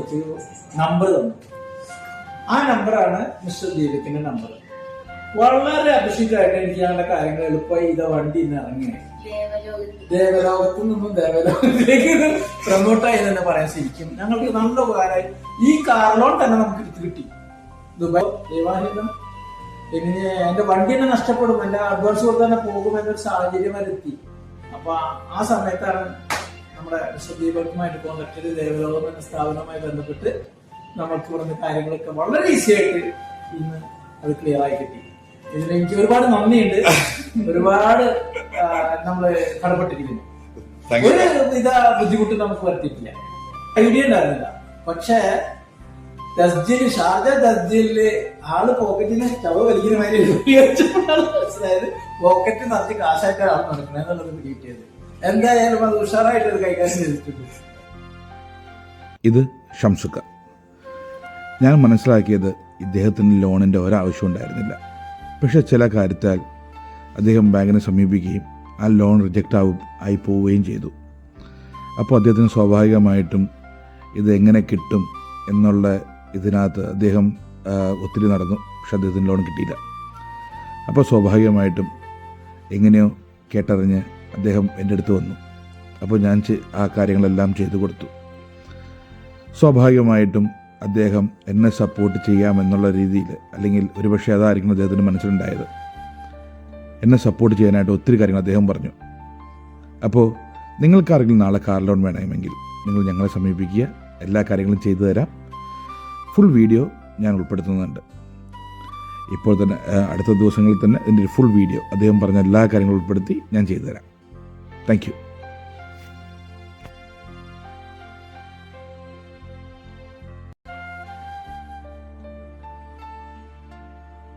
എനിക്ക് നമ്പർ തന്നു. ആ നമ്പറാണ് മിസ്റ്റർ ദീപകിന്റെ നമ്പർ. വളരെ അഭിഷിക്കായിട്ട് എനിക്ക് ഞങ്ങളുടെ കാര്യങ്ങൾ എളുപ്പമായി ഇതാ വണ്ടി ഇന്ന് ഇറങ്ങിയത്. ദേവലോകത്ത് നിന്നും ദേവലോകത്തിലേക്ക് പ്രൊമോട്ടായി തന്നെ പറയാൻ ശരിക്കും ഞങ്ങൾക്ക് നല്ല ഉപകാരമായി. ഈ കാർ ലോൺ തന്നെ നമുക്ക് എടുത്ത് കിട്ടി. ദുബായ് ദൈവാഹിതം എങ്ങനെ എന്റെ വണ്ടി തന്നെ നഷ്ടപ്പെടും, എന്റെ അഡ്വാൻസ് കൊടുത്ത് തന്നെ പോകുമെന്നൊരു സാഹചര്യം വരെ എത്തി. അപ്പൊ ആ സമയത്താണ് നമ്മുടെ മിസ്റ്റർ ദീപകുമായിട്ട് കോൺടാക്ട് ചെയ്ത് ദേവലോകം എന്ന സ്ഥാപനവുമായി ബന്ധപ്പെട്ട് നമുക്ക് പറഞ്ഞ കാര്യങ്ങളൊക്കെ വളരെ ഈസി ആയിട്ട് ഇന്ന് അത് ക്ലിയർ ആയി കിട്ടി. ഇതിന് എനിക്ക് ഒരുപാട് നന്ദിയുണ്ട്. ഒരുപാട് നമ്മള് കടപ്പെട്ടിരിക്കുന്നു. ഒരു ബുദ്ധിമുട്ട് നമുക്ക് വരുത്തിയിട്ടില്ല, ഐഡിയ ഉണ്ടായിരുന്നില്ല. പക്ഷേ ഷാർജ തസ്ജീലില് ആള് പോക്കറ്റിന് സ്റ്റവ് വലിക്കുന്ന മാതിരി മനസ്സിലായത്. പോക്കറ്റ് നിറച്ച് കാശായിട്ട് ആൾ നടക്കണം എന്നുള്ളത് പിടികിട്ടിയത്. എന്തായാലും അത് ഉഷാറായിട്ട് അത് കൈകാര്യം ചെയ്തിട്ടുണ്ട്. ഇത് ഷംസുക്ക. ഞാൻ മനസ്സിലാക്കിയത് ഇദ്ദേഹത്തിന് ലോണിൻ്റെ ഒരാവശ്യം ഉണ്ടായിരുന്നില്ല. പക്ഷേ ചില കാര്യത്താൽ അദ്ദേഹം ബാങ്കിനെ സമീപിക്കുകയും ആ ലോൺ റിജക്റ്റ് ആയി പോവുകയും ചെയ്തു. അപ്പോൾ അദ്ദേഹത്തിന് സ്വാഭാവികമായിട്ടും ഇത് എങ്ങനെ കിട്ടും എന്നുള്ള ഇതിനകത്ത് അദ്ദേഹം ഒത്തിരി നടന്നു. പക്ഷെ അദ്ദേഹത്തിന് ലോൺ കിട്ടിയില്ല. അപ്പോൾ സ്വാഭാവികമായിട്ടും എങ്ങനെയോ കേട്ടറിഞ്ഞ് അദ്ദേഹം എൻ്റെ അടുത്ത് വന്നു. അപ്പോൾ ഞാൻ ആ കാര്യങ്ങളെല്ലാം ചെയ്തു കൊടുത്തു. സ്വാഭാവികമായിട്ടും അദ്ദേഹം എന്നെ സപ്പോർട്ട് ചെയ്യാമെന്നുള്ള രീതിയിൽ, അല്ലെങ്കിൽ ഒരുപക്ഷെ അതായിരിക്കും അദ്ദേഹത്തിന് മനസ്സിലുണ്ടായത്, എന്നെ സപ്പോർട്ട് ചെയ്യാനായിട്ട് ഒത്തിരി കാര്യങ്ങൾ അദ്ദേഹം പറഞ്ഞു. അപ്പോൾ നിങ്ങൾക്കാരെങ്കിലും നാളെ കാർ ലോൺ വേണമെങ്കിൽ നിങ്ങൾ ഞങ്ങളെ സമീപിക്കുക, എല്ലാ കാര്യങ്ങളും ചെയ്തു തരാം. ഫുൾ വീഡിയോ ഞാൻ ഉൾപ്പെടുത്തുന്നുണ്ട്. ഇപ്പോൾ തന്നെ അടുത്ത ദിവസങ്ങളിൽ തന്നെ ഇതിൻ്റെ ഫുൾ വീഡിയോ അദ്ദേഹം പറഞ്ഞ എല്ലാ കാര്യങ്ങളും ഉൾപ്പെടുത്തി ഞാൻ ചെയ്തു തരാം. Thank you.